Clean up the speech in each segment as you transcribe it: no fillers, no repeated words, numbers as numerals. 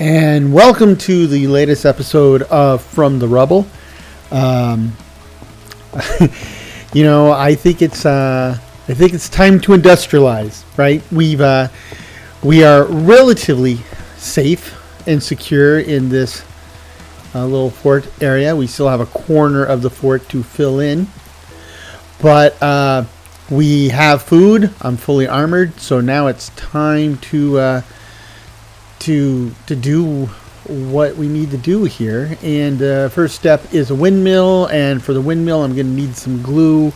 And welcome to the latest episode of From the Rubble. I think it's time to industrialize, right? We are relatively safe and secure in this little fort area. We still have a corner of the fort to fill in, but we have food. I'm fully armored, so now it's time to do what we need to do here. And first step is a windmill, and for the windmill I'm going to need some glue,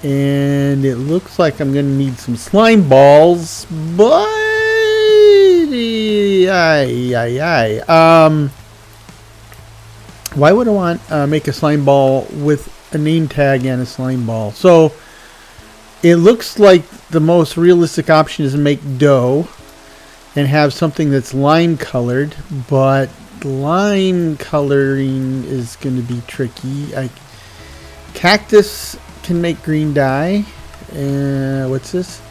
and it looks like I'm going to need some slime balls, but why would I want make a slime ball with a name tag and a slime ball? So it looks like the most realistic option is to make dough and have something that's lime colored, but lime coloring is going to be tricky. Cactus can make green dye. What's this?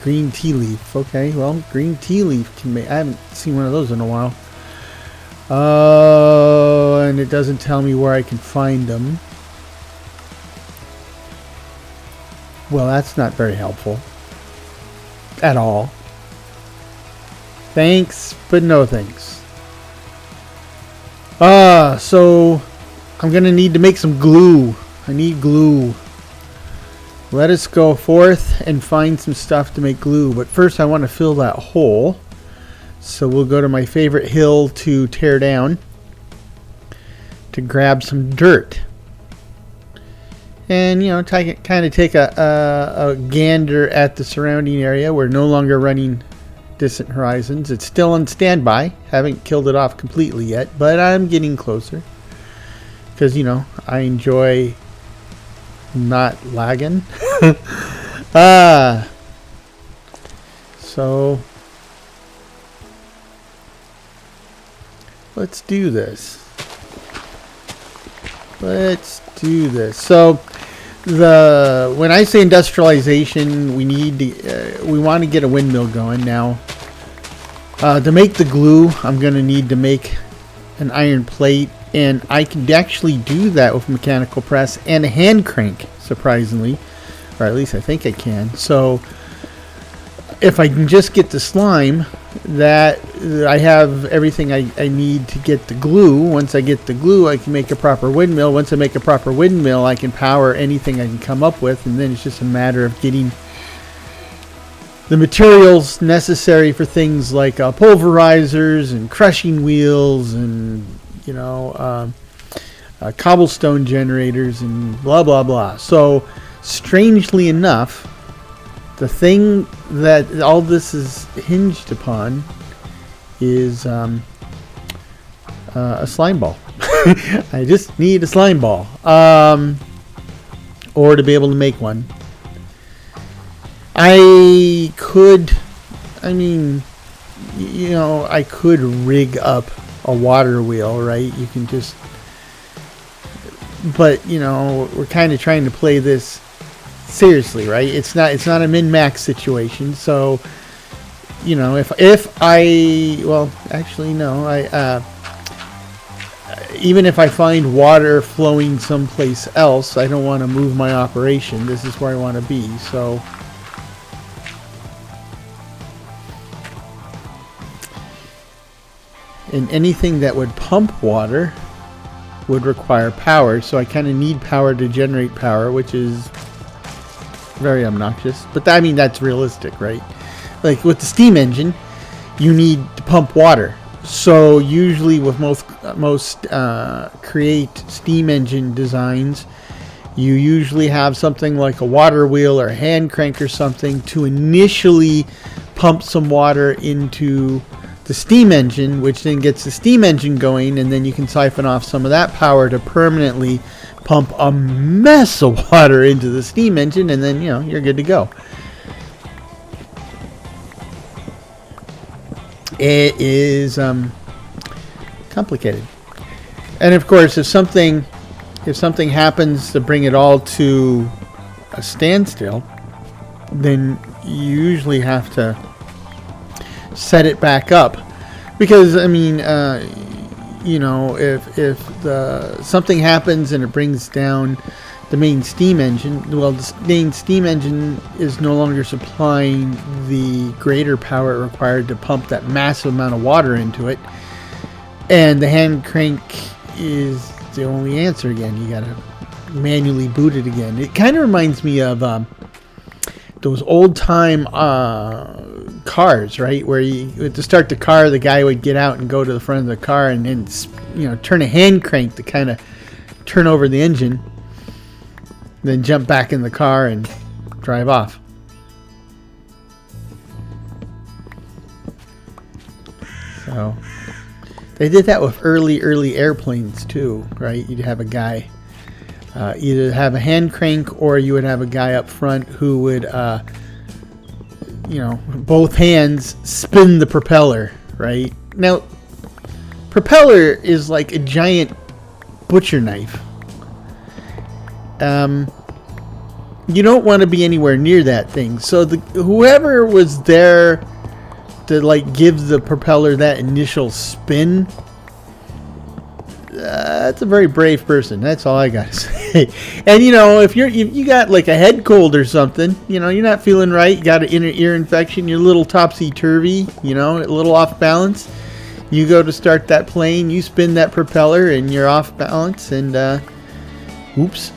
Green tea leaf. Okay, well, green tea leaf can make. I haven't seen one of those in a while. And it doesn't tell me where I can find them. Well, that's not very helpful at all. Thanks, but no thanks. So I'm going to need to make some glue. I need glue. Let us go forth and find some stuff to make glue. But first I want to fill that hole. So we'll go to my favorite hill to tear down to grab some dirt. And, kind of take a gander at the surrounding area. We're no longer running Distant Horizons. It's still on standby. Haven't killed it off completely yet, but I'm getting closer. Because, I enjoy not lagging. So let's do this. So when I say industrialization, we want to get a windmill going now. To make the glue, I'm going to need to make an iron plate, and I can actually do that with a mechanical press and a hand crank, surprisingly, or at least I think I can. So if I can just get the slime, that I have everything I need to get the glue. Once I get the glue, I can make a proper windmill. Once I make a proper windmill, I can power anything I can come up with, and then it's just a matter of getting the materials necessary for things like pulverizers and crushing wheels and cobblestone generators and blah blah blah. So strangely enough, the thing that all this is hinged upon is a slime ball. I just need a slime ball, or to be able to make one. I could rig up a water wheel, right? You can just, but we're kind of trying to play this seriously, right? It's not a min-max situation. So even if I find water flowing someplace else, I don't want to move my operation. This is where I want to be. So and anything that would pump water would require power, so I kind of need power to generate power, which is very obnoxious. But that's realistic, right? Like with the steam engine, you need to pump water. So usually with most create steam engine designs, you usually have something like a water wheel or a hand crank or something to initially pump some water into the steam engine, which then gets the steam engine going, and then you can siphon off some of that power to permanently pump a mess of water into the steam engine, and then you're good to go. It is complicated, and of course, if something happens to bring it all to a standstill, then you usually have to set it back up, Because I mean, you know, if something happens and it brings down the main steam engine, well, the main steam engine is no longer supplying the greater power required to pump that massive amount of water into it, and the hand crank is the only answer again. You gotta manually boot it again. It kind of reminds me of those old time cars, right? Where to start the car, the guy would get out and go to the front of the car and then, you know, turn a hand crank to kind of turn over the engine, then jump back in the car and drive off. So they did that with early airplanes too, right? You'd have a guy either have a hand crank, or you would have a guy up front who would, you know, both hands spin the propeller, right? Now, propeller is like a giant butcher knife. You don't want to be anywhere near that thing. So whoever was there to like give the propeller that initial spin, that's a very brave person. That's all I gotta say. And you know, if you got like a head cold or something, you know, you're not feeling right, you got an inner ear infection, you're a little topsy-turvy, you know, a little off balance, you go to start that plane, you spin that propeller and you're off balance, and oops,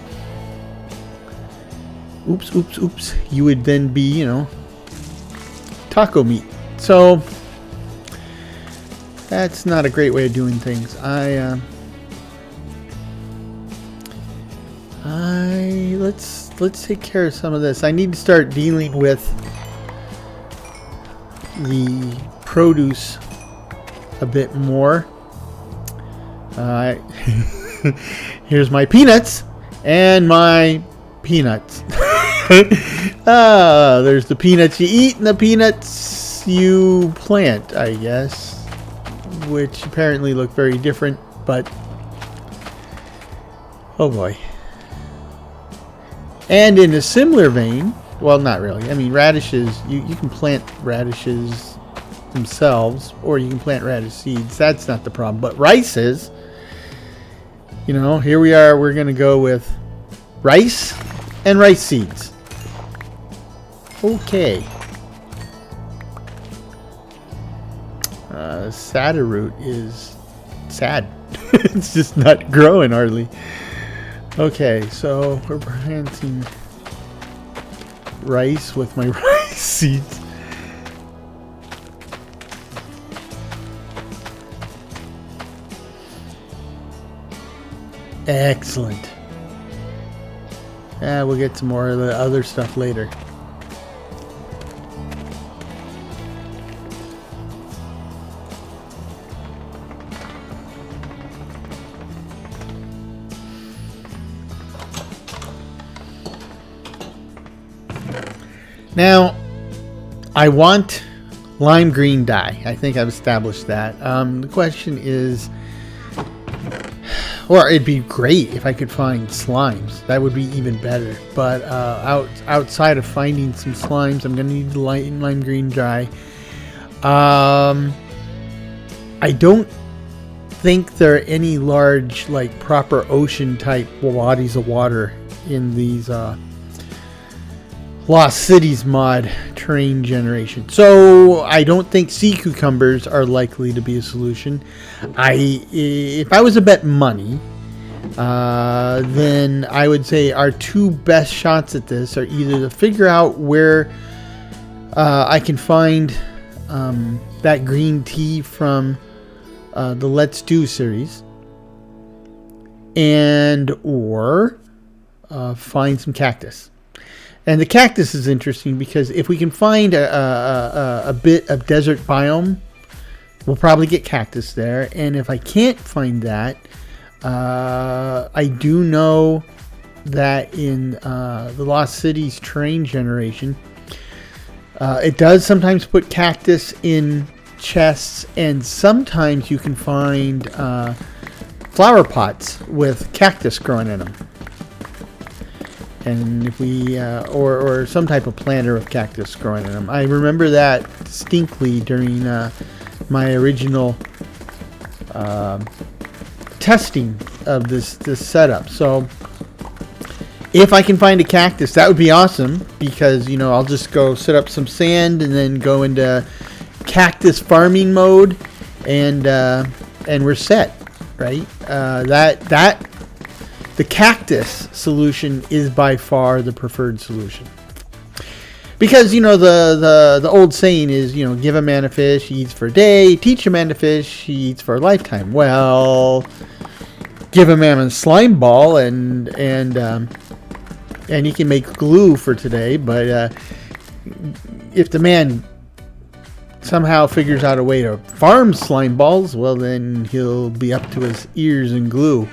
you would then be, you know, taco meat. So that's not a great way of doing things. Let's take care of some of this. I need to start dealing with the produce a bit more. Here's my peanuts and my peanuts. There's the peanuts you eat and the peanuts you plant, I guess, which apparently look very different, but oh boy. And in a similar vein, well, not really. I mean, radishes, you can plant radishes themselves, or you can plant radish seeds. That's not the problem. But rice is, you know, here we are. We're going to go with rice and rice seeds. Okay. Sada root is sad. It's just not growing hardly. Okay, so we're planting rice with my rice seeds. Excellent. We'll get some more of the other stuff later. Now, I want lime green dye. I think I've established that. The question is, or it'd be great if I could find slimes. That would be even better. But outside of finding some slimes, I'm going to need the lime green dye. I don't think there are any large, like, proper ocean type bodies of water in these Lost Cities mod terrain generation. So I don't think sea cucumbers are likely to be a solution. If I was to bet money, then I would say our two best shots at this are either to figure out where I can find that green tea from the Let's Do series, and or find some cactus. And the cactus is interesting because if we can find a bit of desert biome, we'll probably get cactus there. And if I can't find that, I do know that in the Lost Cities terrain generation, it does sometimes put cactus in chests, and sometimes you can find flower pots with cactus growing in them. And if we, or some type of planter of cactus growing in them. I remember that distinctly during my original testing of this setup. So if I can find a cactus, that would be awesome, because I'll just go set up some sand and then go into cactus farming mode, and we're set, right? The cactus solution is by far the preferred solution. Because, the old saying is, give a man a fish, he eats for a day. Teach a man to fish, he eats for a lifetime. Well, give a man a slime ball and he can make glue for today. But if the man somehow figures out a way to farm slime balls, well, then he'll be up to his ears in glue.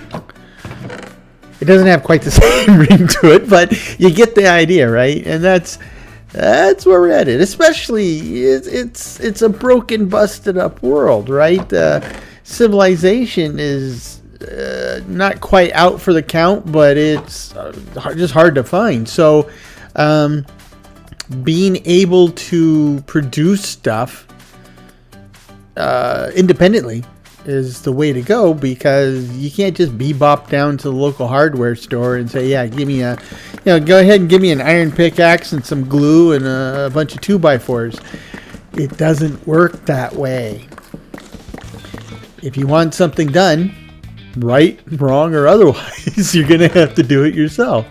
It doesn't have quite the same ring to it, but you get the idea, right? And that's where we're at. Especially, it's a broken, busted up world, right? Civilization is not quite out for the count, but it's just hard to find. So, being able to produce stuff independently is the way to go, because you can't just bebop down to the local hardware store and say, yeah, give me go ahead and give me an iron pickaxe and some glue and a bunch of 2x4s. It doesn't work that way. If you want something done, right, wrong, or otherwise, you're going to have to do it yourself.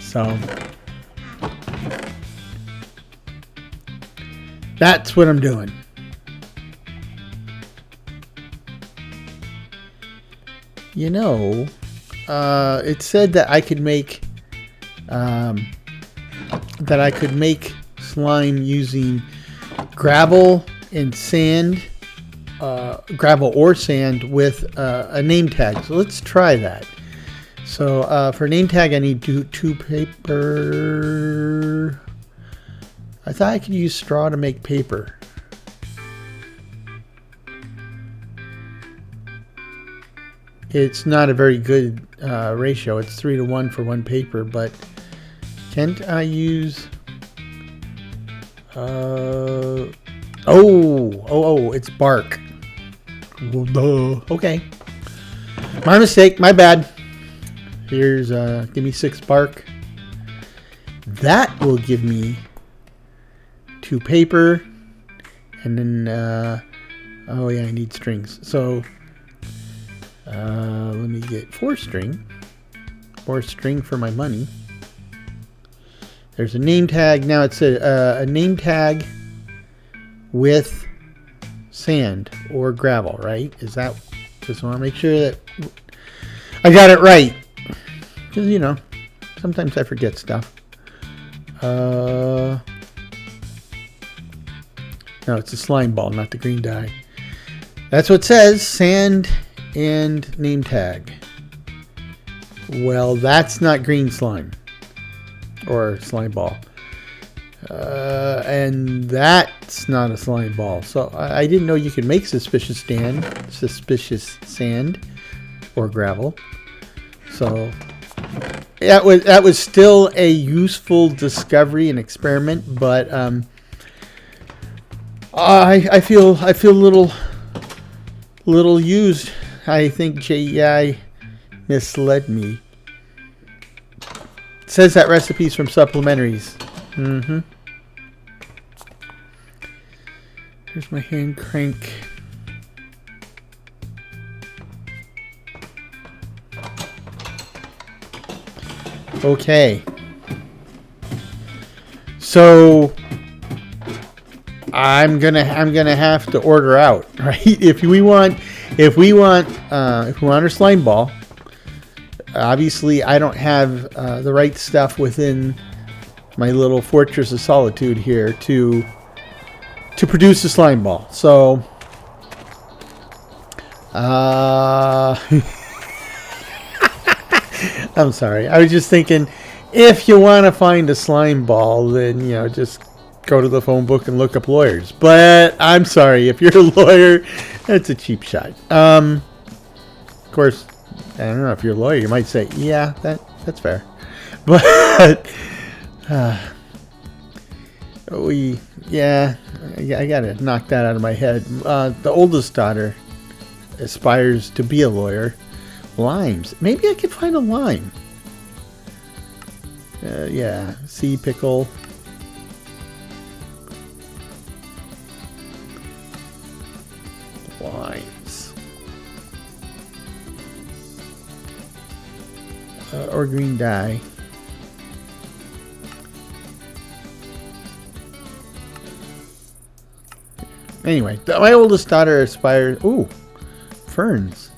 So that's what I'm doing. It said that I could make slime using gravel and sand, gravel or sand with a name tag. So let's try that. So for name tag, I need two paper. I thought I could use straw to make paper. It's not a very good ratio. It's 3-to-1 for one paper, but can't I use... it's bark. Well, duh. Okay. My mistake. My bad. Here's, give me 6 bark. That will give me 2 paper. And then, oh yeah, I need strings. So... let me get 4 string. 4 string for my money. There's a name tag. Now it's a name tag with sand or gravel, right? Is that... Just want to make sure that I got it right. Because, sometimes I forget stuff. No, it's a slime ball, not the green dye. That's what it says. Sand and name tag. Well, that's not green slime or slime ball, and that's not a slime ball. So I didn't know you could make suspicious sand or gravel. So that was still a useful discovery and experiment, but I feel a little used. I think JEI misled me. It says that recipe's from supplementaries. Here's my hand crank. Okay. So I'm gonna have to order out, right? If we want our slime ball, obviously I don't have the right stuff within my little fortress of solitude here to produce a slime ball. So I'm sorry. I was just thinking, if you want to find a slime ball, then just go to the phone book and look up lawyers. But I'm sorry, if you're a lawyer, that's a cheap shot. Of course, I don't know, if you're a lawyer, you might say, yeah, that's fair. But I gotta knock that out of my head. The oldest daughter aspires to be a lawyer. Limes. Maybe I could find a lime. Yeah. Sea pickle. Limes. Or green dye. Anyway, my oldest daughter aspires... Ooh, ferns.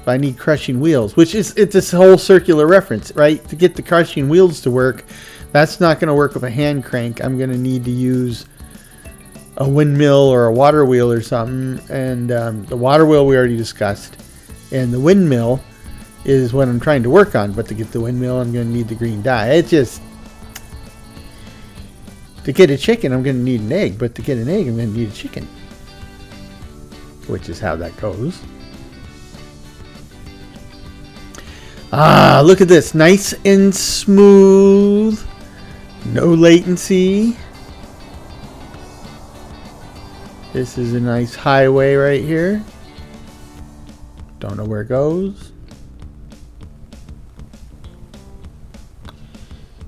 But I need crushing wheels, which is it's this whole circular reference, right? To get the crushing wheels to work, that's not going to work with a hand crank. I'm going to need to use a windmill or a water wheel or something. And the water wheel we already discussed. And the windmill is what I'm trying to work on. But to get the windmill, I'm going to need the green dye. It's just... To get a chicken, I'm going to need an egg. But to get an egg, I'm going to need a chicken. Which is how that goes. Ah, look at this. Nice and smooth. No latency. This is a nice highway right here. Don't know where it goes.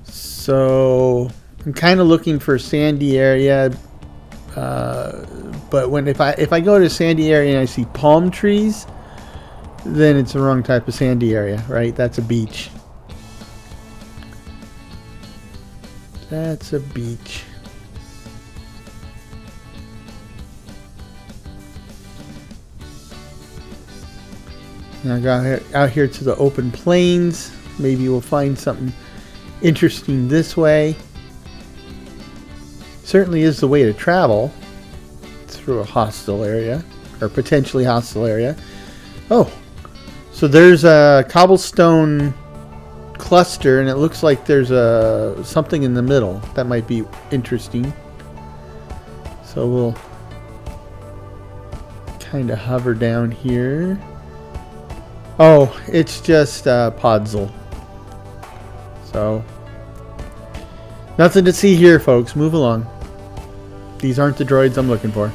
So... I'm kind of looking for a sandy area, but if I go to a sandy area and I see palm trees, then it's the wrong type of sandy area, right? That's a beach. That's a beach. Now I go out here to the open plains. Maybe we'll find something interesting this way. Certainly is the way to travel through a hostile area, or potentially hostile area. Oh, so there's a cobblestone cluster, and it looks like there's something in the middle that might be interesting. So we'll kind of hover down here. Oh, it's just Podzol. So nothing to see here, folks. Move along. These aren't the droids I'm looking for.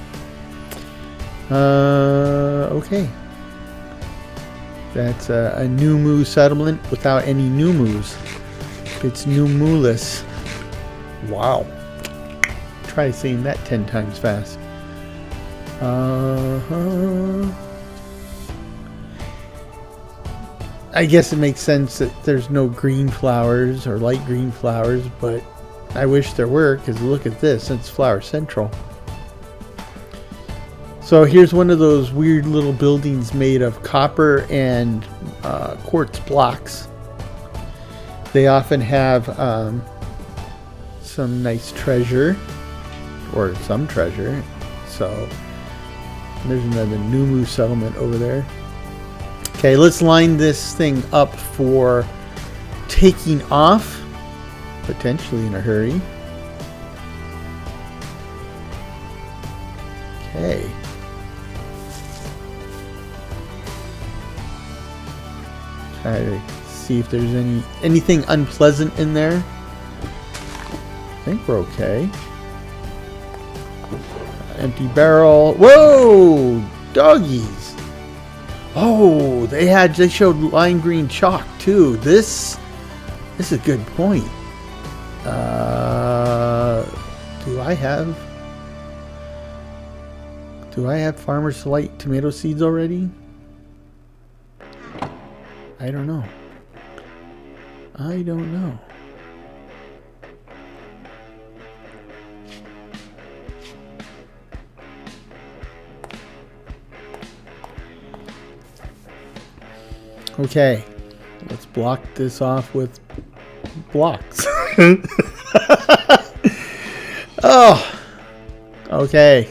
Okay. That's a Numu settlement without any Numus. It's Numulus. Wow. Try saying that 10 times fast. I guess it makes sense that there's no green flowers or light green flowers, but I wish there were, because look at this, it's Flower Central. So here's one of those weird little buildings made of copper and quartz blocks. They often have some nice treasure, or some treasure. So there's another Numu settlement over there. Okay, let's line this thing up for taking off. Potentially in a hurry. Okay. Try to see if there's anything unpleasant in there. I think we're okay. Empty barrel. Whoa! Doggies! Oh, they showed lime green chalk too. This is a good point. Do I have Farmer's Delight tomato seeds already? I don't know. Okay, let's block this off with blocks. Oh, okay.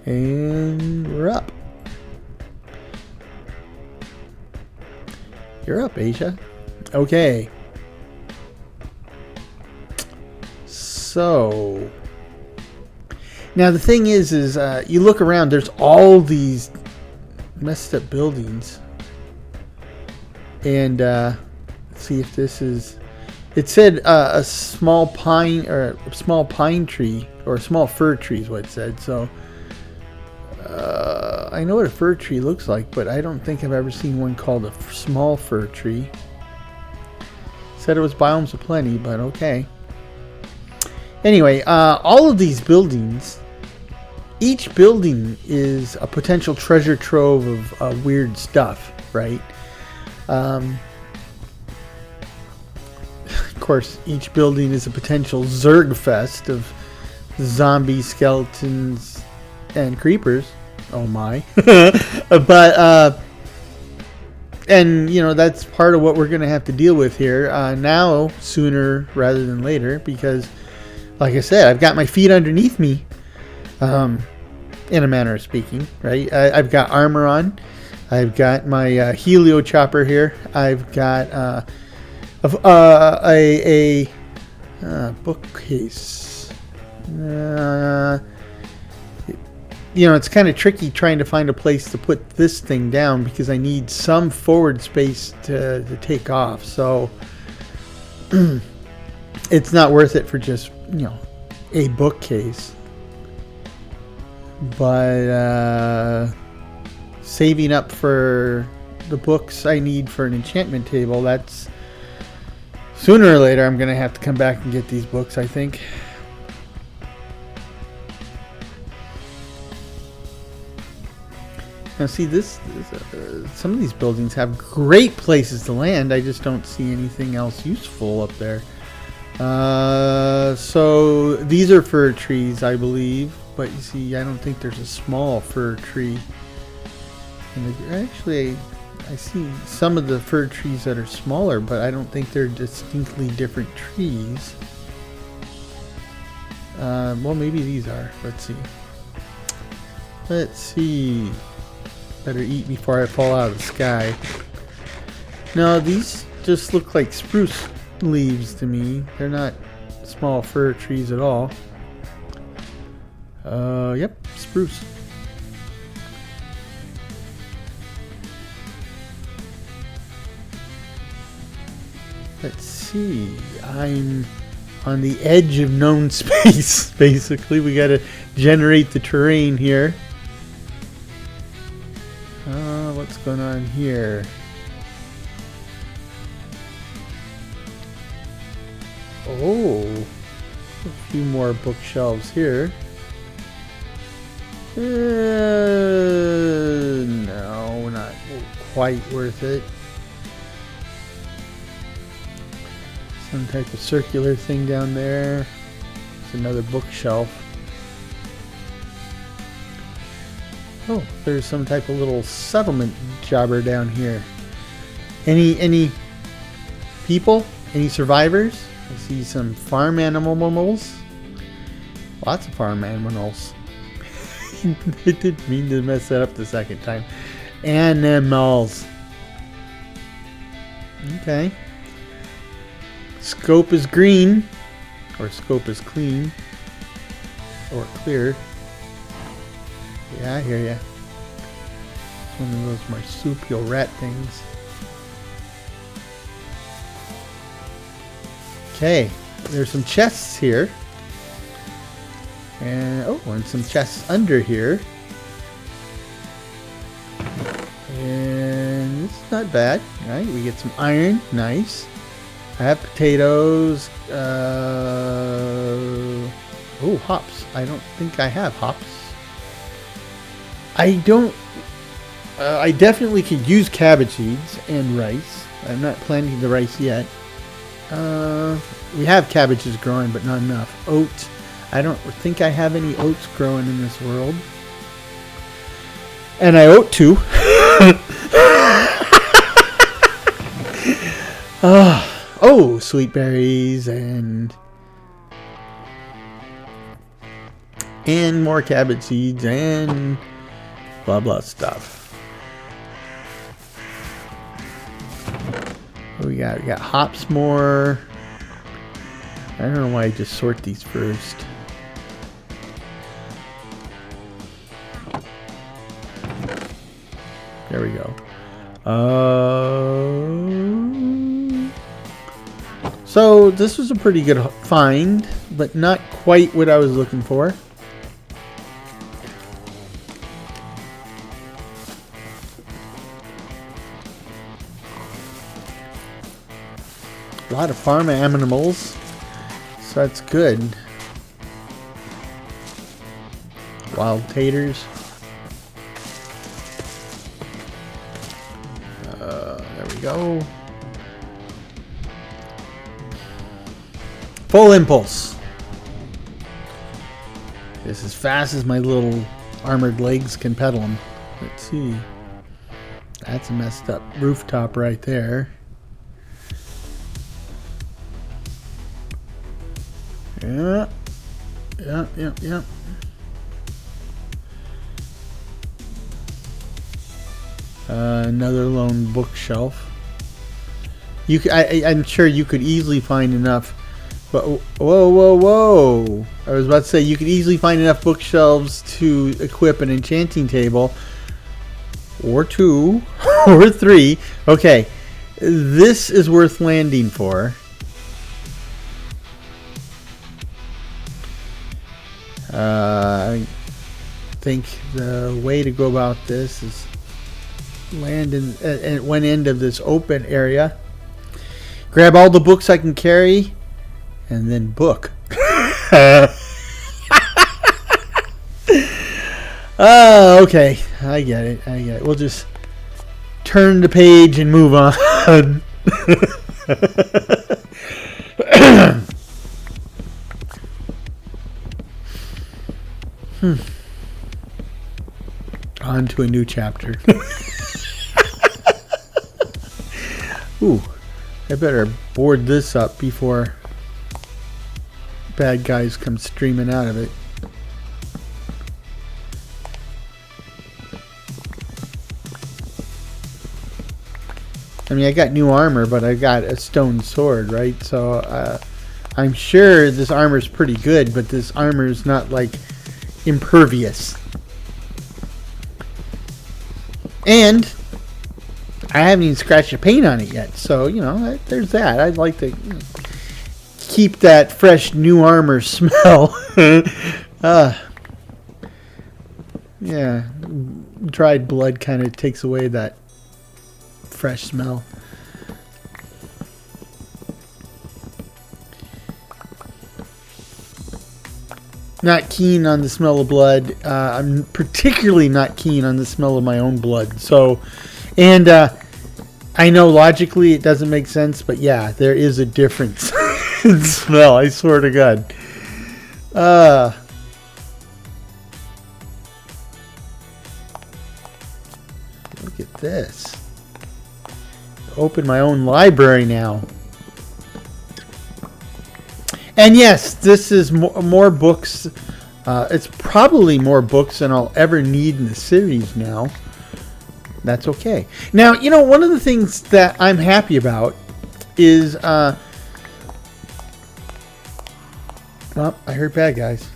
And we're up. You're up, Asia. Okay. So now the thing is you look around. There's all these messed up buildings, and let's see if this is. It said a small pine or a small pine tree or a small fir tree is what it said. So I know what a fir tree looks like, but I don't think I've ever seen one called a small fir tree. Said it was biomes of plenty, but okay. Anyway, all of these buildings, each building is a potential treasure trove of weird stuff, right? Of course, each building is a potential Zerg fest of zombies, skeletons, and creepers. Oh my. But, and, you know, that's part of what we're going to have to deal with here now, sooner rather than later, because, like I said, I've got my feet underneath me, in a manner of speaking, right? I've got armor on. I've got my helio chopper here. I've got a bookcase. You know, it's kind of tricky trying to find a place to put this thing down because I need some forward space to take off. So it's not worth it for just, you know, a bookcase. But saving up for the books I need for an enchantment table, that's sooner or later I'm going to have to come back and get these books, I think. Now see, some of these buildings have great places to land. I just don't see anything else useful up there. So these are fir trees, I believe. But you see, I don't think there's a small fir tree. And actually, I see some of the fir trees that are smaller, but I don't think they're distinctly different trees. Well, maybe these are. Let's see. Let's see. Better eat before I fall out of the sky. No, these just look like spruce leaves to me. They're not small fir trees at all. Yep, spruce. Let's see. I'm on the edge of known space, basically. We gotta generate the terrain here. What's going on here? Oh, a few more bookshelves here. No, not quite worth it. Some type of circular thing down there. There's another bookshelf. Oh, there's some type of little settlement jobber down here. Any people? Any survivors? I see some farm animals. Lots of farm animals. I didn't mean to mess that up the second time. Animals. Okay. Scope is green. Or scope is clean. Or clear. Yeah, I hear ya. It's one of those marsupial rat things. Okay. There's some chests here. And some chests under here. And it's not bad, right? We get some iron, nice. I have potatoes. Hops. I don't think I have hops. I definitely could use cabbage seeds and rice. I'm not planting the rice yet. We have cabbages growing, but not enough. Oats. I don't think I have any oats growing in this world. And I oat too. Sweet berries and more cabbage seeds and blah blah stuff. What we got? We got hops more. I don't know why I just sort these first. There we go. So this was a pretty good find, but not quite what I was looking for. A lot of farm animals, so that's good. Wild taters. There we go. Full impulse. Just as fast as my little armored legs can pedal them. Let's see. That's a messed up rooftop right there. Yeah. Yeah. Another lone bookshelf. I'm sure you could easily find enough. But whoa! I was about to say you could easily find enough bookshelves to equip an enchanting table, or 2, or 3. Okay, this is worth landing for. I think the way to go about this is land at one end of this open area, grab all the books I can carry, and then book. Oh, okay. I get it. We'll just turn the page and move on. On to a new chapter. Ooh, I better board this up before bad guys come streaming out of it. I mean, I got new armor, but I got a stone sword, right? So I'm sure this armor is pretty good, but this armor is not like impervious. And I haven't even scratched the paint on it yet, so you know, there's that. I'd like to keep that fresh new armor smell. Yeah, dried blood kind of takes away that fresh smell. Not keen on the smell of blood. I'm particularly not keen on the smell of my own blood. So, and I know logically it doesn't make sense, but yeah, there is a difference in smell. I swear to God. Look at this. Open my own library now. And yes, this is more books. It's probably more books than I'll ever need in the series now. That's okay. Now, you know, one of the things that I'm happy about is... well, I heard bad guys.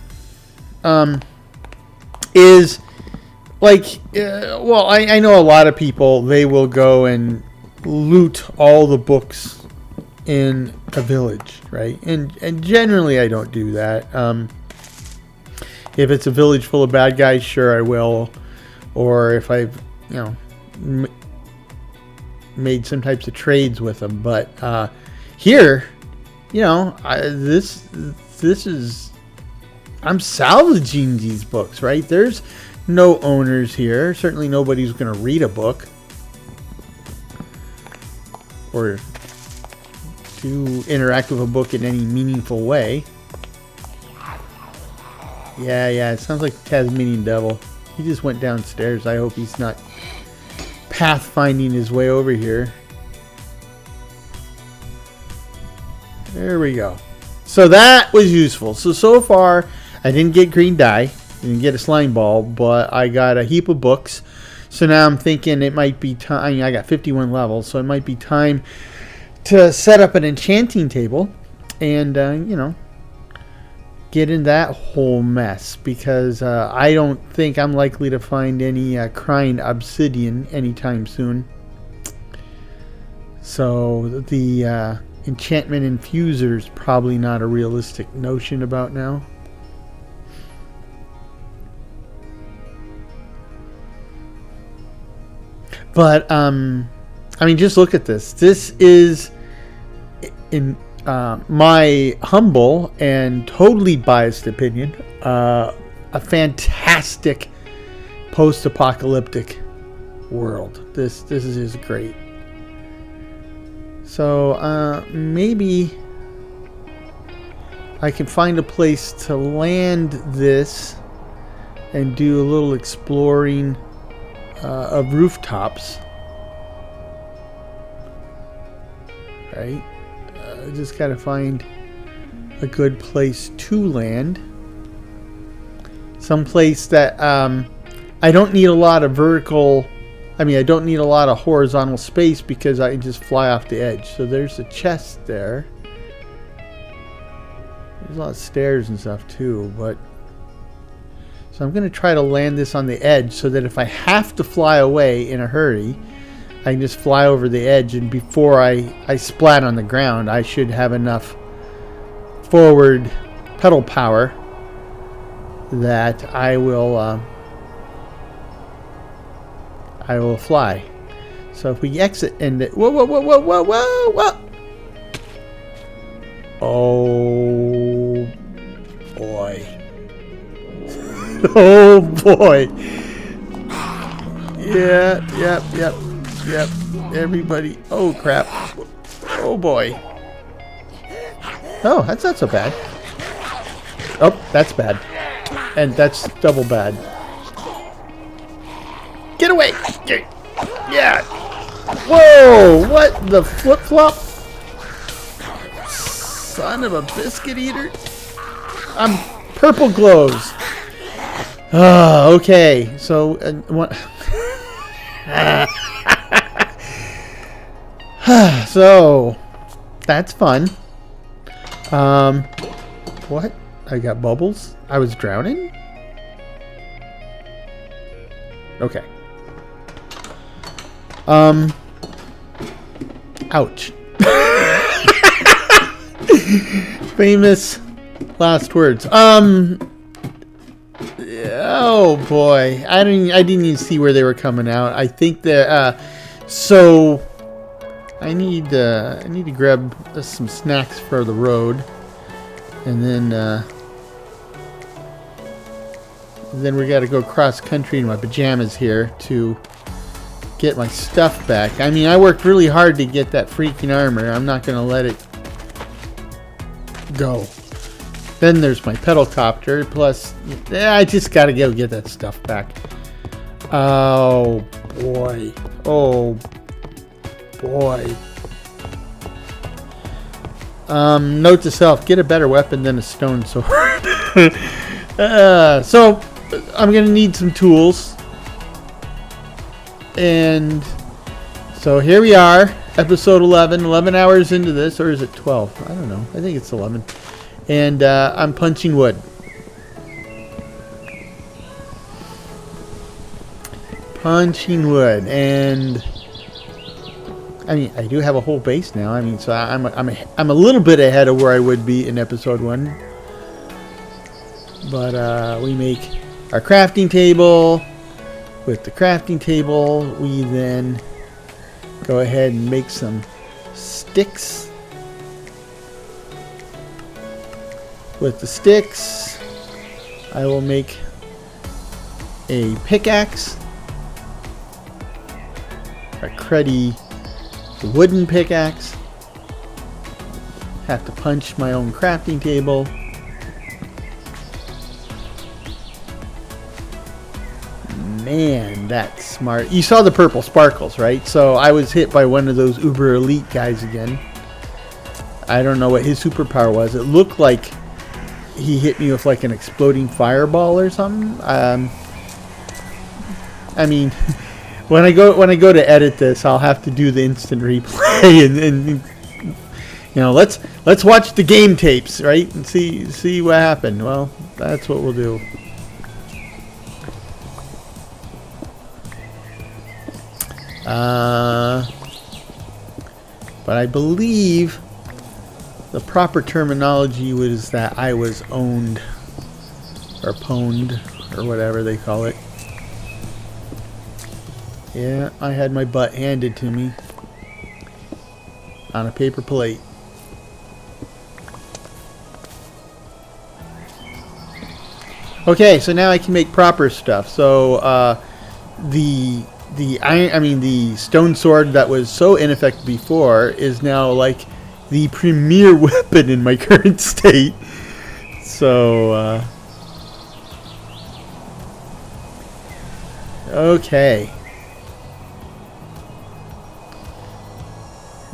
Is like... well, I know a lot of people, they will go and loot all the books in a village, right? And generally I don't do that. If it's a village full of bad guys, sure I will. Or if I've, you know, made some types of trades with them. But here, you know, this is, I'm salvaging these books, right? There's no owners here. Certainly nobody's going to read a book or to interact with a book in any meaningful way. Yeah, it sounds like the Tasmanian devil. He just went downstairs. I hope he's not pathfinding his way over here. There we go. So that was useful. So far, I didn't get green dye. Didn't get a slime ball, but I got a heap of books. So now I'm thinking it might be time. I got 51 levels, so it might be time to set up an enchanting table and, you know, get in that whole mess, because I don't think I'm likely to find any crying obsidian anytime soon. So the enchantment infuser is probably not a realistic notion about now. But I mean, just look at this. This is, in my humble and totally biased opinion, a fantastic post-apocalyptic world. This is just great. So maybe I can find a place to land this and do a little exploring of rooftops. Right? Just gotta find a good place to land. Some place that I don't need a lot of vertical. I mean, I don't need a lot of horizontal space because I can just fly off the edge. So there's a chest there. There's a lot of stairs and stuff too, but so I'm going to try to land this on the edge so that if I have to fly away in a hurry, I can just fly over the edge, and before I splat on the ground, I should have enough forward pedal power that I will fly. So if we exit and whoa, whoa, whoa, whoa, whoa, whoa, whoa. Oh boy. Oh boy. Yeah, yep. Everybody. Oh crap. Oh boy. Oh, that's not so bad. Oh, that's bad. And that's double bad. Get away! Yeah! Whoa! What the flip-flop? Son of a biscuit eater. I'm purple glows. Okay. So, what? So, that's fun. What? I got bubbles? I was drowning? Okay. Ouch. Famous last words. Oh boy. I didn't even see where they were coming out. I think that so I need to grab some snacks for the road, and then we got to go cross country in my pajamas here to get my stuff back. I mean, I worked really hard to get that freaking armor. I'm not going to let it go. Then there's my pedal copter. Plus, I just got to go get that stuff back. Oh, boy. Oh, boy. Note to self, get a better weapon than a stone sword. So, I'm going to need some tools. And so here we are, episode 11 hours into this, or is it 12? I don't know. I think it's 11. And I'm punching wood. And I mean, I do have a whole base now. I mean, so I'm a little bit ahead of where I would be in episode 1. But we make our crafting table. With the crafting table, we then go ahead and make some sticks. With the sticks, I will make a pickaxe. A cruddy wooden pickaxe. Have to punch my own crafting table. Man, that's smart. You saw the purple sparkles, right? So I was hit by one of those uber elite guys again. I don't know what his superpower was. It looked like he hit me with like an exploding fireball or something. I mean, when I go to edit this, I'll have to do the instant replay and you know, let's watch the game tapes, right? And see what happened. Well, that's what we'll do. But I believe The proper terminology was that I was owned or pwned or whatever they call it. Yeah, I had my butt handed to me on a paper plate. Okay, so now I can make proper stuff. So the stone sword that was so ineffective before is now like the premier weapon in my current state. So okay,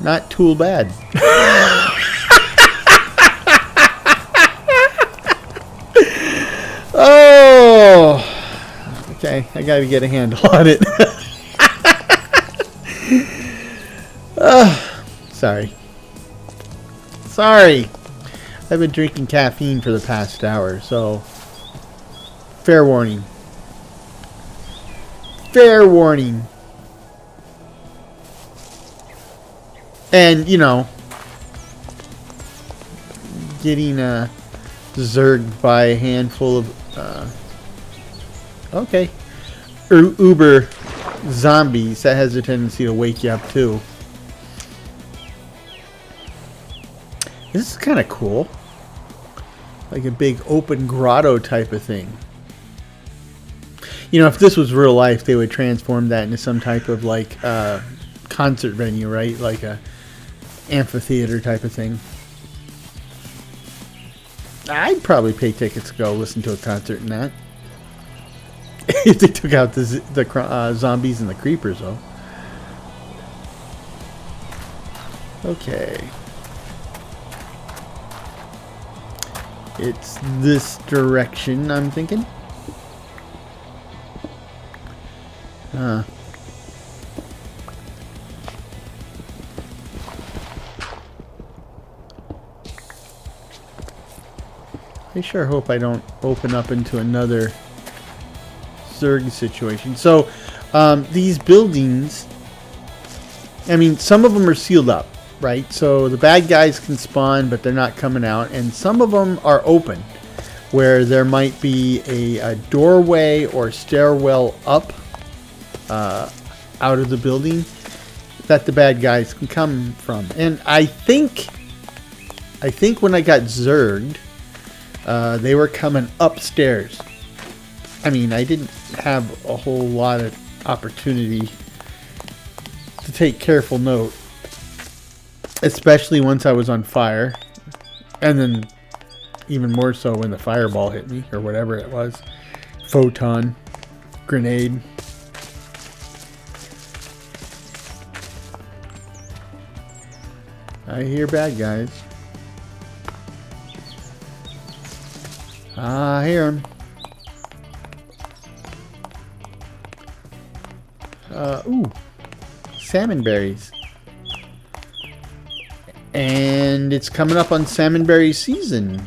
not too bad. Oh, okay. I gotta get a handle on it. Sorry. I've been drinking caffeine for the past hour, so fair warning. Fair warning. And, you know, getting zerged by a handful of uber zombies, that has a tendency to wake you up too. This is kind of cool, like a big open grotto type of thing. You know, if this was real life, they would transform that into some type of like concert venue, right? Like a amphitheater type of thing. I'd probably pay tickets to go listen to a concert in that. If they took out the zombies and the creepers, though. Okay. It's this direction, I'm thinking. I sure hope I don't open up into another Zerg situation. So, these buildings, I mean, some of them are sealed up, right? So the bad guys can spawn, but they're not coming out. And some of them are open, where there might be a doorway or stairwell up out of the building that the bad guys can come from. And I think when I got Zerged, they were coming upstairs. I mean, I didn't have a whole lot of opportunity to take careful note, especially once I was on fire, and then even more so when the fireball hit me, or whatever it was. Photon grenade. I hear bad guys. I hear them. Ooh, salmon berries. And it's coming up on salmonberry season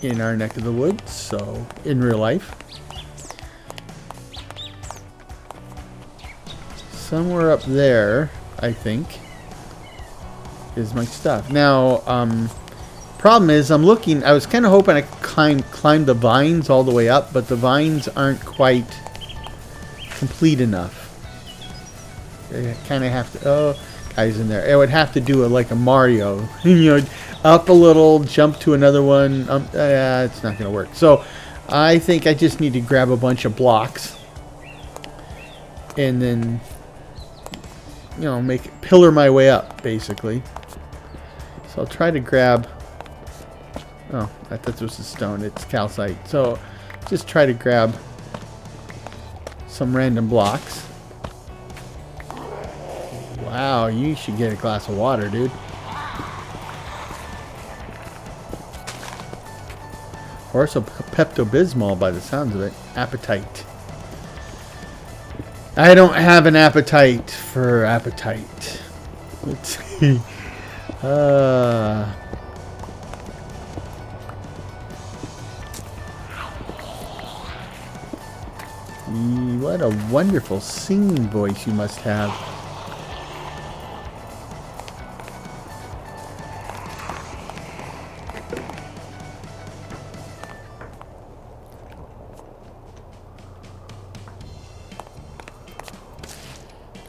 in our neck of the woods, so in real life. Somewhere up there, I think, is my stuff. Now, problem is, I'm looking, I was kind of hoping I could climb the vines all the way up, but the vines aren't quite complete enough. I kind of have to, oh, guys in there. I would have to do like a Mario, you know, up a little, jump to another one. It's not going to work. So I think I just need to grab a bunch of blocks and then, you know, pillar my way up, basically. So I'll try to grab, oh, I thought this was a stone. It's calcite. So just try to grab some random blocks. Wow, you should get a glass of water, dude. Or some Pepto-Bismol by the sounds of it. Appetite. I don't have an appetite for appetite. Let's see. What a wonderful singing voice you must have.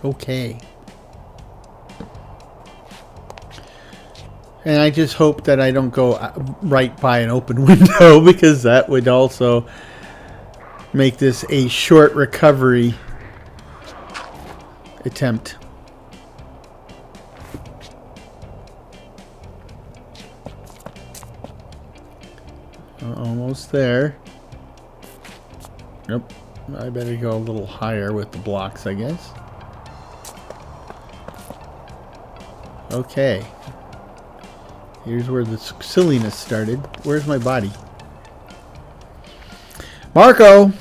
Okay. And I just hope that I don't go right by an open window, because that would also make this a short recovery attempt. Almost there. Nope. I better go a little higher with the blocks, I guess. Okay. Here's where the silliness started. Where's my body? Marco!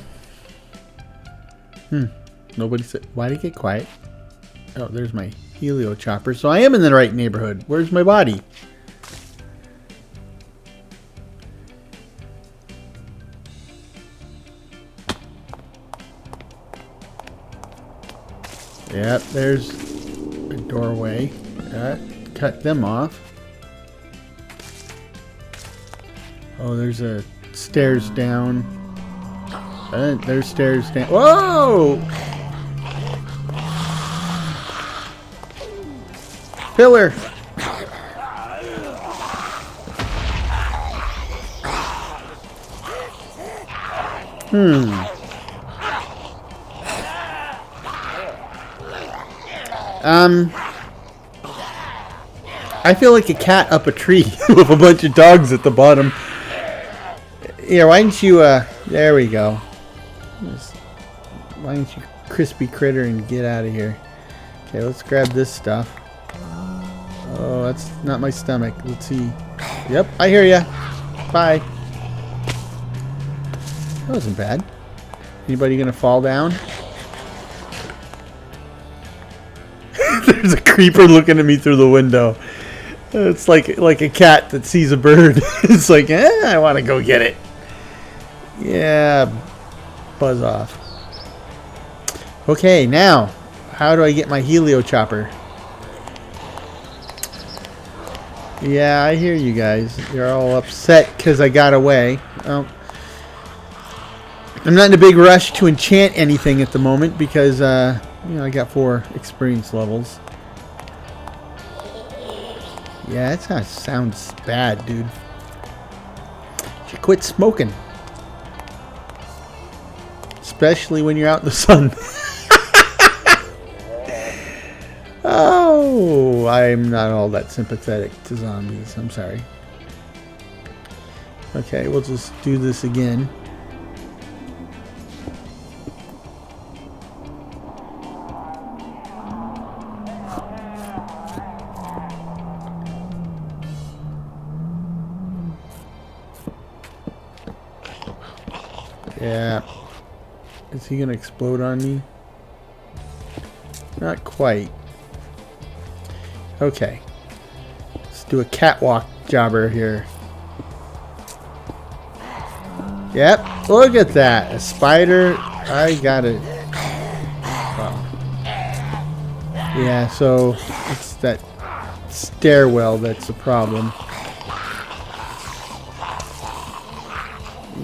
Nobody said... Why'd it get quiet? Oh, there's my helio chopper. So I am in the right neighborhood. Where's my body? Yep, there's a doorway. Cut them off. Oh, there's a stairs down. There's stairs down. Whoa! Pillar! I feel like a cat up a tree with a bunch of dogs at the bottom. Yeah, why don't you, there we go. Why don't you crispy critter and get out of here? Okay, let's grab this stuff. Oh, that's not my stomach. Let's see. Yep, I hear ya. Bye. That wasn't bad. Anybody gonna fall down? There's a creeper looking at me through the window. It's like a cat that sees a bird. It's like, I want to go get it. Yeah, buzz off. Okay, now, how do I get my helio chopper? Yeah, I hear you guys. You're all upset because I got away. I'm not in a big rush to enchant anything at the moment because, you know, I got 4 experience levels. Yeah, that kind of sounds bad, dude. You should quit smoking. Especially when you're out in the sun. Oh, I'm not all that sympathetic to zombies. I'm sorry. Okay, we'll just do this again. Yeah. Is he gonna explode on me? Not quite. Okay. Let's do a catwalk jobber here. Yep. Look at that. A spider. I got it. Wow. Yeah, so it's that stairwell that's the problem.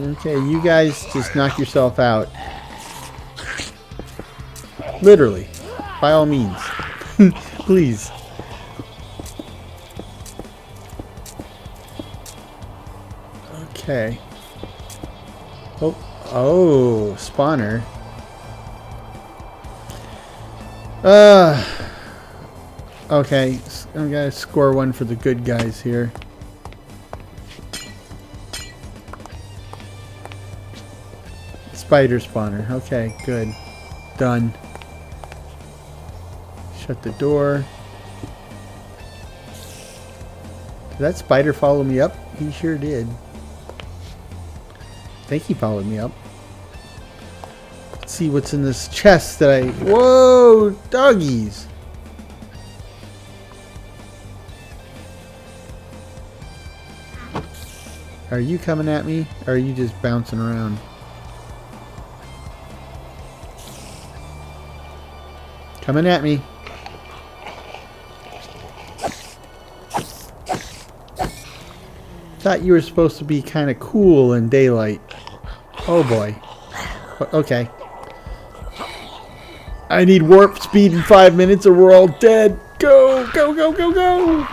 Okay, you guys just knock yourself out. Literally. By all means. Please. Okay. Oh, spawner. Okay, I'm gonna score 1 for the good guys here. Spider spawner. Okay, good. Done. Shut the door. Did that spider follow me up? He sure did. I think he followed me up. Let's see what's in this chest that I... Whoa! Doggies! Are you coming at me? Or are you just bouncing around? Coming at me. Thought you were supposed to be kind of cool in daylight. Oh boy. Okay. I need warp speed in 5 minutes or we're all dead. Go, go, go, go, go.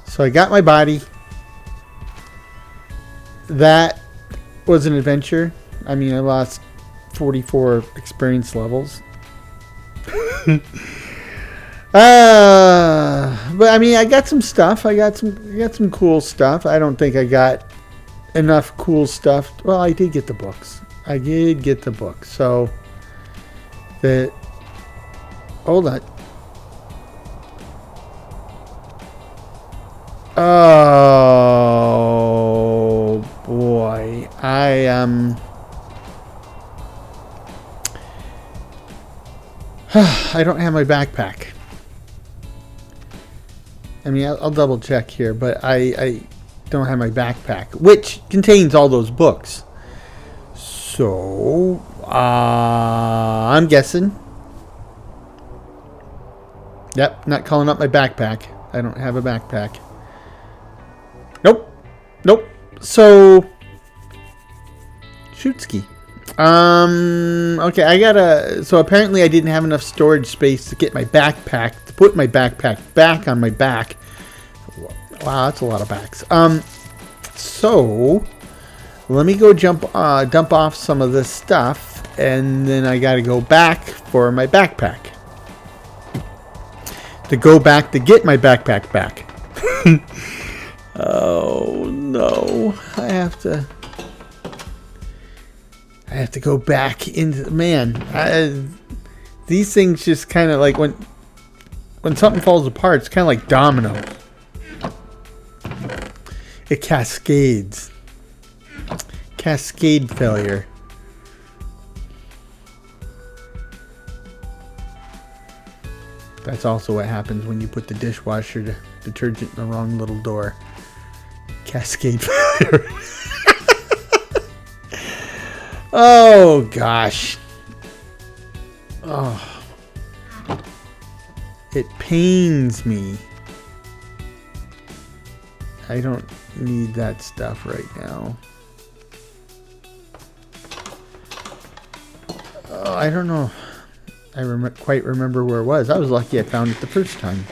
So I got my body. That was an adventure. I mean, I lost 44 experience levels. But I mean, I got some stuff. I got some cool stuff. I don't think I got enough cool stuff. Well, I did get the books. I did get the books. So the hold on. Oh boy, I don't have my backpack. I mean, I'll double check here, but I don't have my backpack, which contains all those books. So I'm guessing. Yep, not calling up my backpack. I don't have a backpack. Nope. Nope. So Shootski. Okay, I gotta. So apparently, I didn't have enough storage space to get my backpack to put my backpack back on my back. Wow, that's a lot of backs. So let me go dump off some of this stuff, and then I gotta go back for my backpack. To go back to get my backpack back. Oh no! I have to go back into these things just kind of like when something falls apart, it's kind of like domino. It cascades. Cascade failure. That's also what happens when you put the dishwasher detergent in the wrong little door. Cascade failure. Oh gosh. Oh. It pains me. I don't need that stuff right now. Oh, I don't know. I quite remember where it was. I was lucky I found it the first time.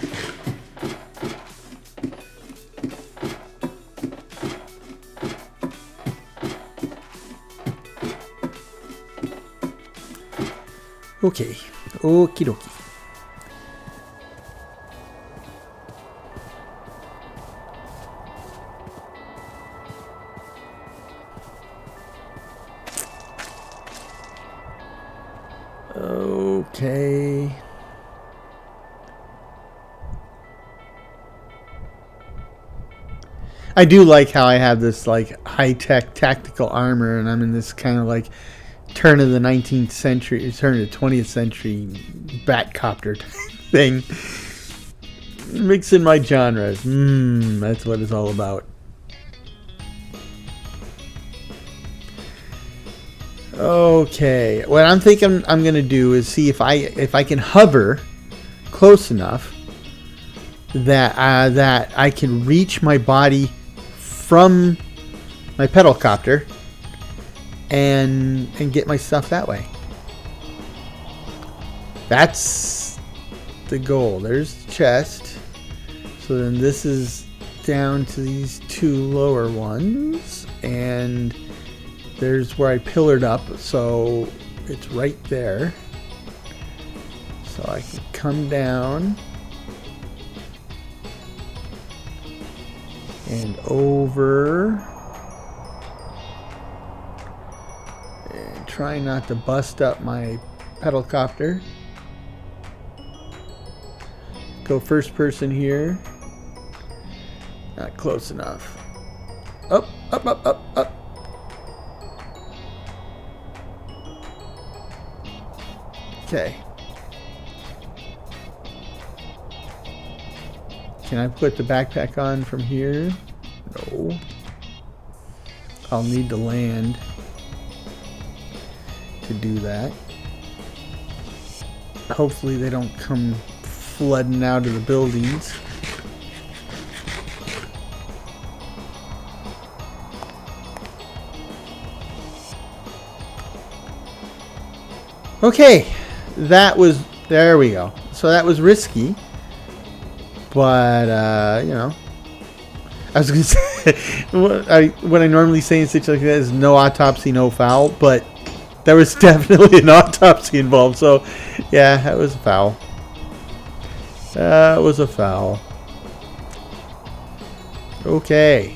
Okay. Okie dokie. Okay. I do like how I have this like high-tech tactical armor, and I'm in this kind of like turn of the 19th century, turn of the 20th century Batcopter thing. Mixing my genres. That's what it's all about. Okay, what I'm thinking I'm gonna do is see if I can hover close enough that that I can reach my body from my pedalcopter and get my stuff that way. That's the goal. There's the chest. So then this is down to these two lower ones, and there's where I pillared up, so it's right there. So I can come down and over and try not to bust up my pedalcopter. Go first person here. Not close enough. Up, up, up, up, up. Okay. Can I put the backpack on from here? No. I'll need to land to do that. Hopefully they don't come flooding out of the buildings. Okay, there we go. So that was risky, but you know, I was gonna say what I normally say in situations like that is no autopsy, no foul, but there was definitely an autopsy involved. So yeah, that was a foul. That was a foul. Okay.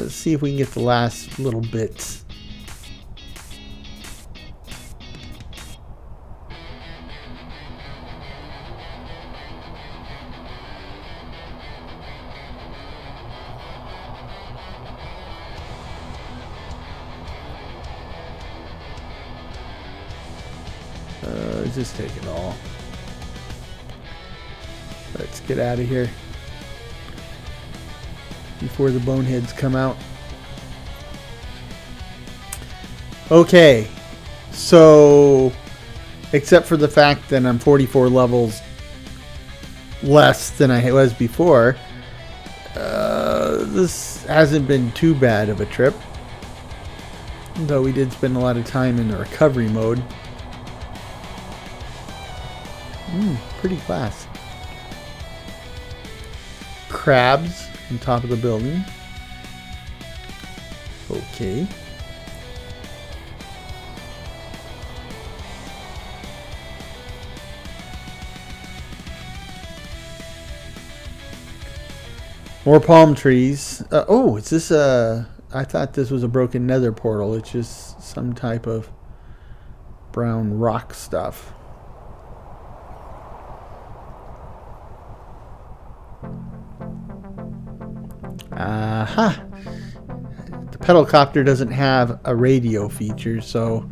See if we can get the last little bits. Just take it all. Let's get out of here before the boneheads come out. Okay, so except for the fact that I'm 44 levels less than I was before, this hasn't been too bad of a trip, though we did spend a lot of time in the recovery mode. Pretty class. Crabs on top of the building. Okay. More palm trees. Oh, is this a... I thought this was a broken nether portal. It's just some type of brown rock stuff. Aha! The pedalcopter doesn't have a radio feature, so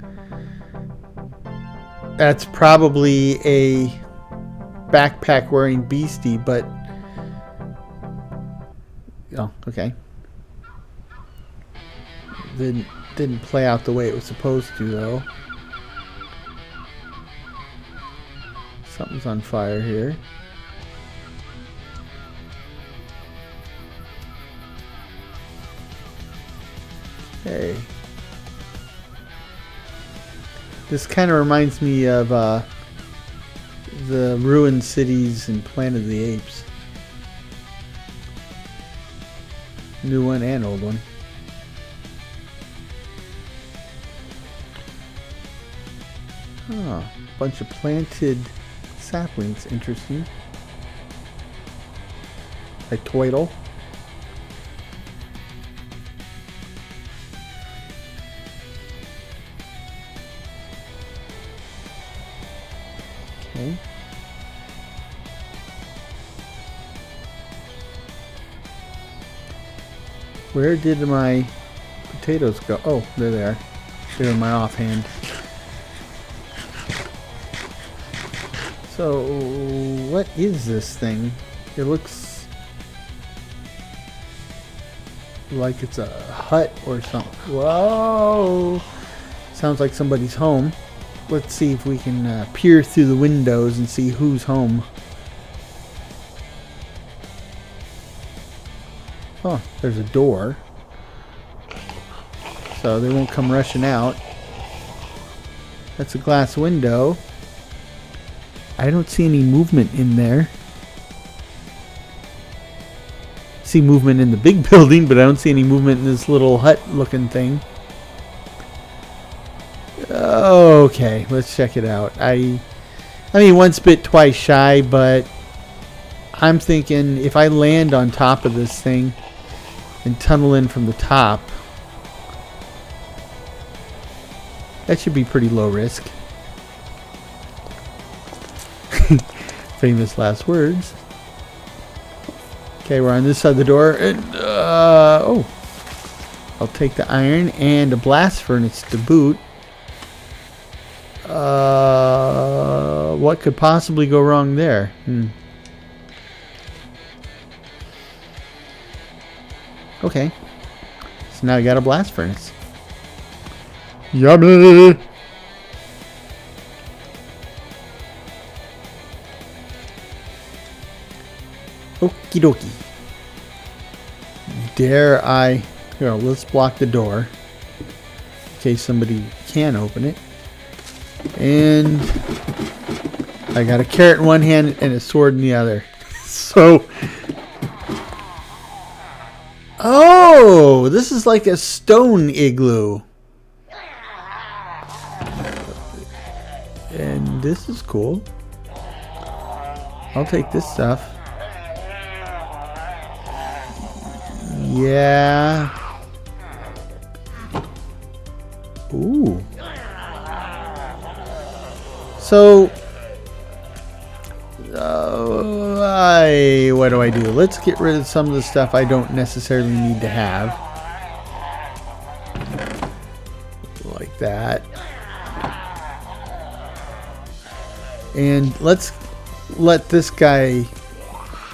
that's probably a backpack wearing beastie, but oh, okay. Didn't play out the way it was supposed to, though. Something's on fire here. Okay. This kind of reminds me of the ruined cities in Planet of the Apes. New one and old one. Oh, bunch of planted saplings. Interesting. A twiddle. Okay. Where did my potatoes go? Oh, there they are. They're in my offhand. So, what is this thing? It looks like it's a hut or something. Whoa! Sounds like somebody's home. Let's see if we can peer through the windows and see who's home. Oh, there's a door. So they won't come rushing out. That's a glass window. I don't see any movement in there. I see movement in the big building, but I don't see any movement in this little hut looking thing. Okay, let's check it out. I mean, once bit, twice shy, but I'm thinking if I land on top of this thing and tunnel in from the top, that should be pretty low risk. Famous last words. Okay, we're on this side of the door, and oh, I'll take the iron and a blast furnace to boot. What could possibly go wrong there? Okay, so now I got a blast furnace. Yummy! Okie dokie. Dare I... Here, let's block the door. case somebody can open it. And I got a carrot in one hand and a sword in the other. So, oh, this is like a stone igloo. And this is cool. I'll take this stuff. Yeah. Ooh. So, what do I do? Let's get rid of some of the stuff I don't necessarily need to have. Like that. And let's let this guy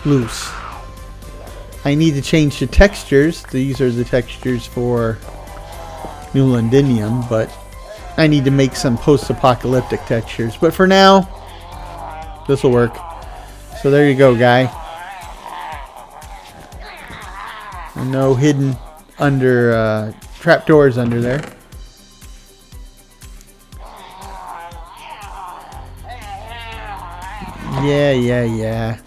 loose. I need to change the textures. These are the textures for New Londinium, but I need to make some post-apocalyptic textures. But for now, this will work. So there you go, guy. And no hidden under trapdoors under there. Yeah.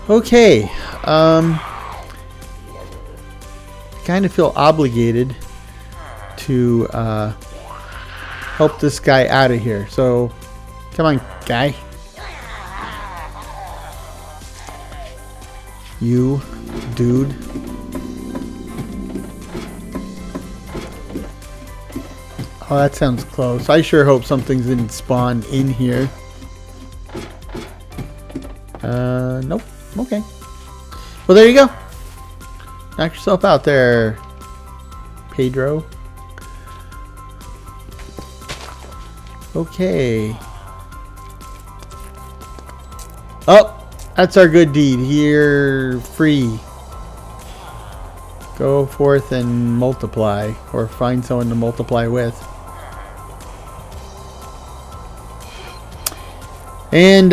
Okay. Kind of feel obligated to help this guy out of here. So, come on, guy. You, dude. Oh, that sounds close. I sure hope something didn't spawn in here. Nope. Okay. Well, there you go. Knock yourself out there, Pedro. Okay. Oh, that's our good deed. Here, free. Go forth and multiply, or find someone to multiply with. And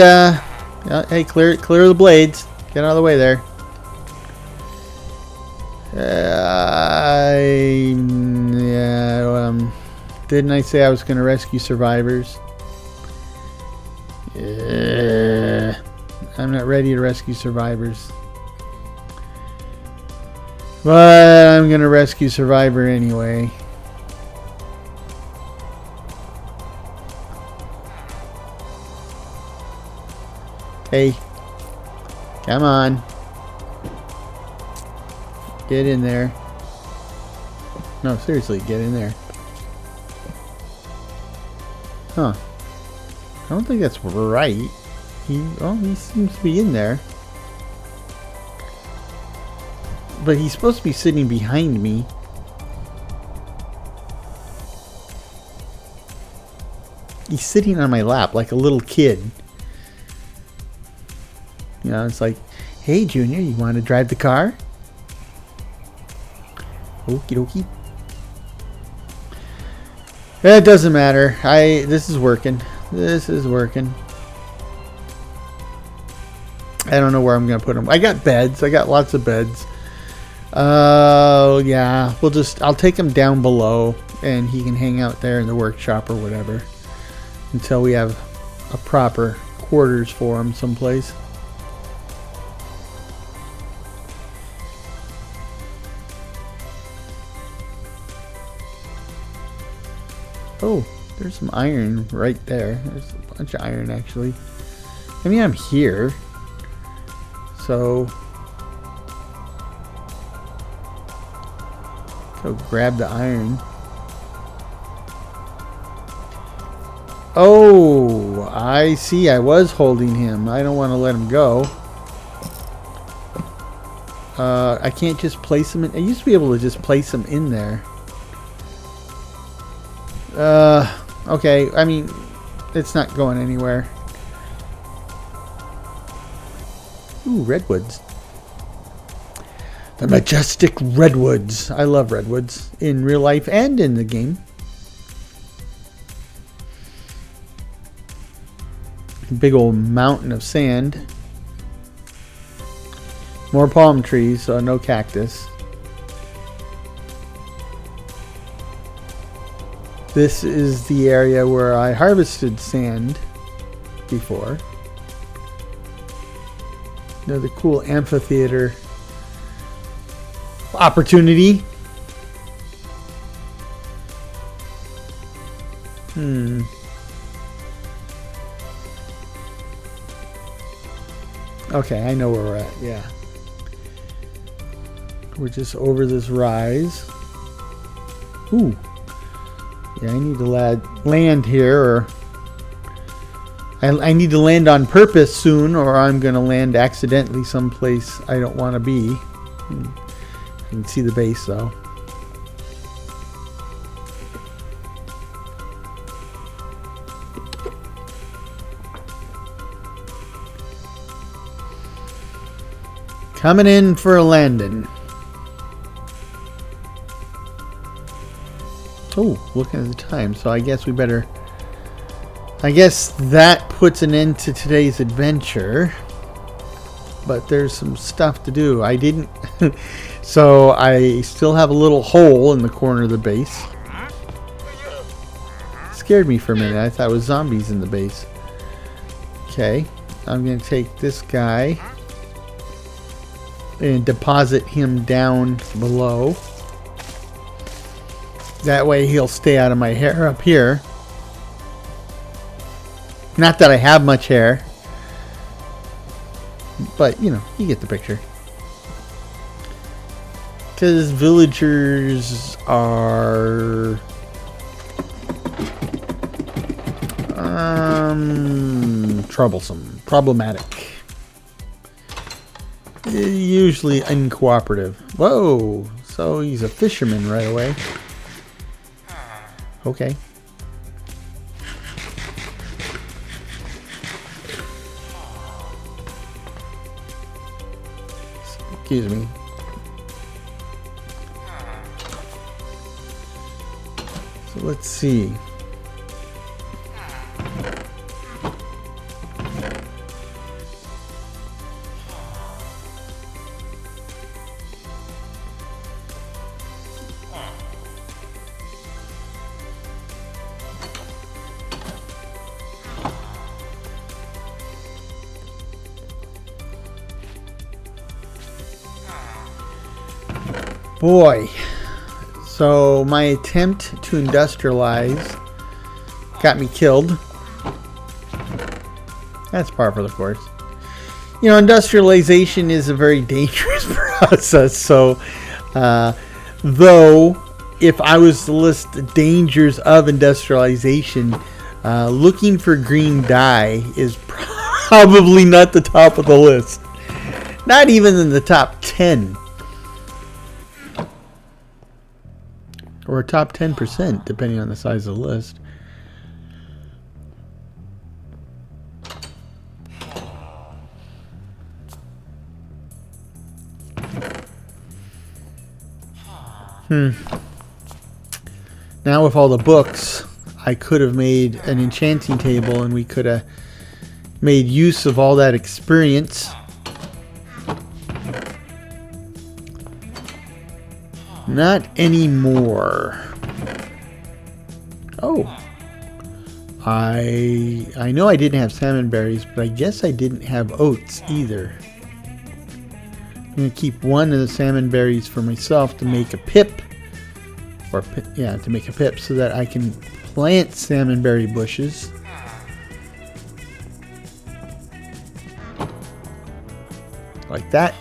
hey, clear the blades. Get out of the way there. Didn't I say I was going to rescue survivors? I'm not ready to rescue survivors. But I'm going to rescue survivor anyway. Hey. Come on. Get in there. No, seriously, get in there. Huh. I don't think that's right. He seems to be in there. But he's supposed to be sitting behind me. He's sitting on my lap like a little kid. You know, it's like, hey, Junior, you want to drive the car? Okie dokie. It doesn't matter. This is working. This is working. I don't know where I'm gonna put them. I got beds. I got lots of beds. Yeah. I'll take him down below, and he can hang out there in the workshop or whatever until we have a proper quarters for him someplace. Oh, there's some iron right there. There's a bunch of iron, actually. I mean, I'm here. So, go grab the iron. Oh, I see. I was holding him. I don't want to let him go. I can't just place him in. I used to be able to just place him in there. Okay, I mean, it's not going anywhere. Ooh, redwoods. The majestic redwoods. I love redwoods in real life and in the game. Big old mountain of sand. More palm trees, so no cactus. This is the area where I harvested sand before. Another cool amphitheater opportunity. Okay, I know where we're at. Yeah. We're just over this rise. Ooh. Yeah, I need to land here, or I need to land on purpose soon, or I'm going to land accidentally someplace I don't want to be. You can see the base, though. Coming in for a landing. Oh, looking at the time, so I guess we better... I guess that puts an end to today's adventure. But there's some stuff to do. I didn't... So I still have a little hole in the corner of the base. Scared me for a minute. I thought it was zombies in the base. Okay. I'm going to take this guy and deposit him down below. That way he'll stay out of my hair up here. Not that I have much hair, but you know, you get the picture. Because villagers are troublesome, problematic, usually uncooperative. Whoa, so he's a fisherman right away. Okay. Excuse me. So let's see. Boy, so my attempt to industrialize got me killed. That's par for the course. You know, industrialization is a very dangerous process. So, though, if I was to list the dangers of industrialization, looking for green dye is probably not the top of the list. Not even in the top 10. Or a top 10%, depending on the size of the list. Now with all the books, I could have made an enchanting table and we could have made use of all that experience. Not anymore. Oh. I know I didn't have salmon berries, but I guess I didn't have oats either. I'm going to keep one of the salmon berries for myself to make a pip. Or, yeah, to make a pip so that I can plant salmon berry bushes. Like that.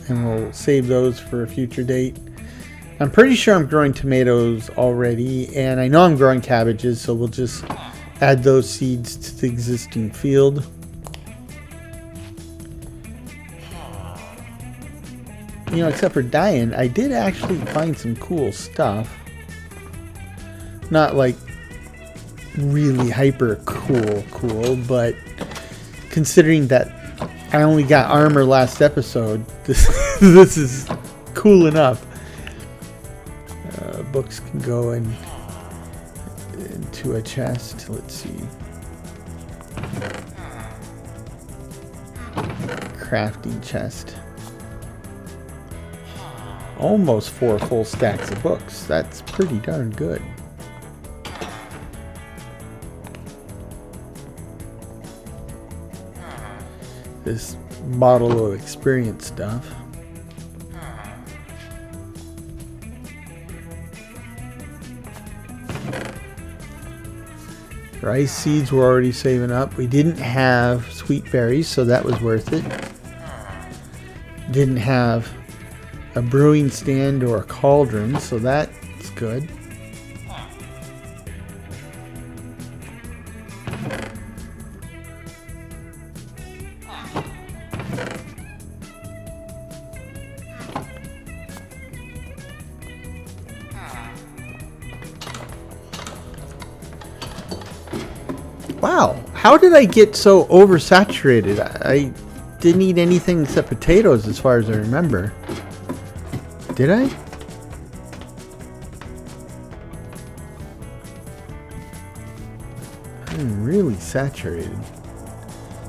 And we'll save those for a future date. I'm pretty sure I'm growing tomatoes already, and I know I'm growing cabbages, so we'll just add those seeds to the existing field. You know, except for dyeing, I did actually find some cool stuff. Not like really hyper cool, but considering that I only got armor last episode, this is cool enough. Books can go into a chest. Let's see. Crafting chest. almost 4 full stacks of books. That's pretty darn good. This bottle of experience stuff. Rice seeds were already saving up. We didn't have sweet berries, so that was worth it. Didn't have a brewing stand or a cauldron, so that's good. Wow, how did I get so oversaturated? I didn't eat anything except potatoes as far as I remember. Did I? I'm really saturated.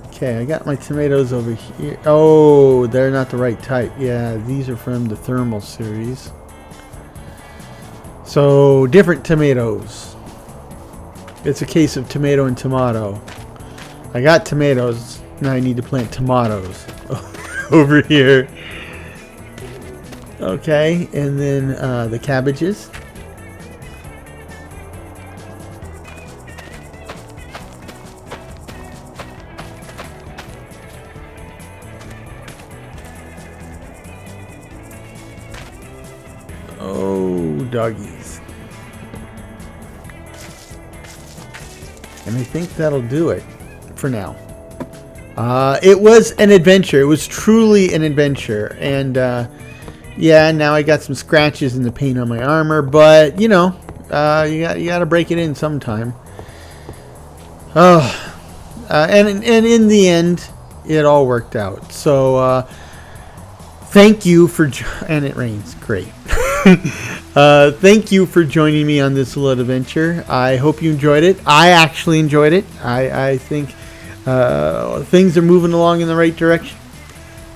Okay, I got my tomatoes over here. Oh, they're not the right type. Yeah, these are from the thermal series. So, different tomatoes. It's a case of tomato and tomato. I got tomatoes. Now I need to plant tomatoes over here. Okay, and then the cabbages. Oh, doggies. And I think that'll do it for now. It was an adventure. It was truly an adventure. And yeah, now I got some scratches in the paint on my armor. But, you know, you got to break it in sometime. And in the end, it all worked out. So thank you for... And it rains. Great. Thank you for joining me on this little adventure. I hope you enjoyed it. I actually enjoyed it. I think things are moving along in the right direction.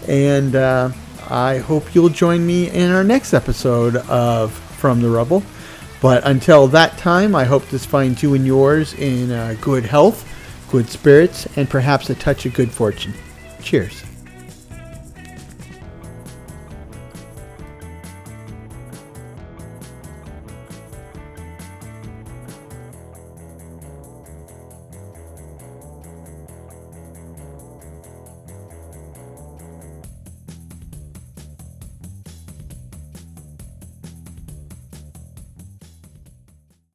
And I hope you'll join me in our next episode of From the Rubble. But until that time, I hope this finds you and yours in good health, good spirits, and perhaps a touch of good fortune. Cheers.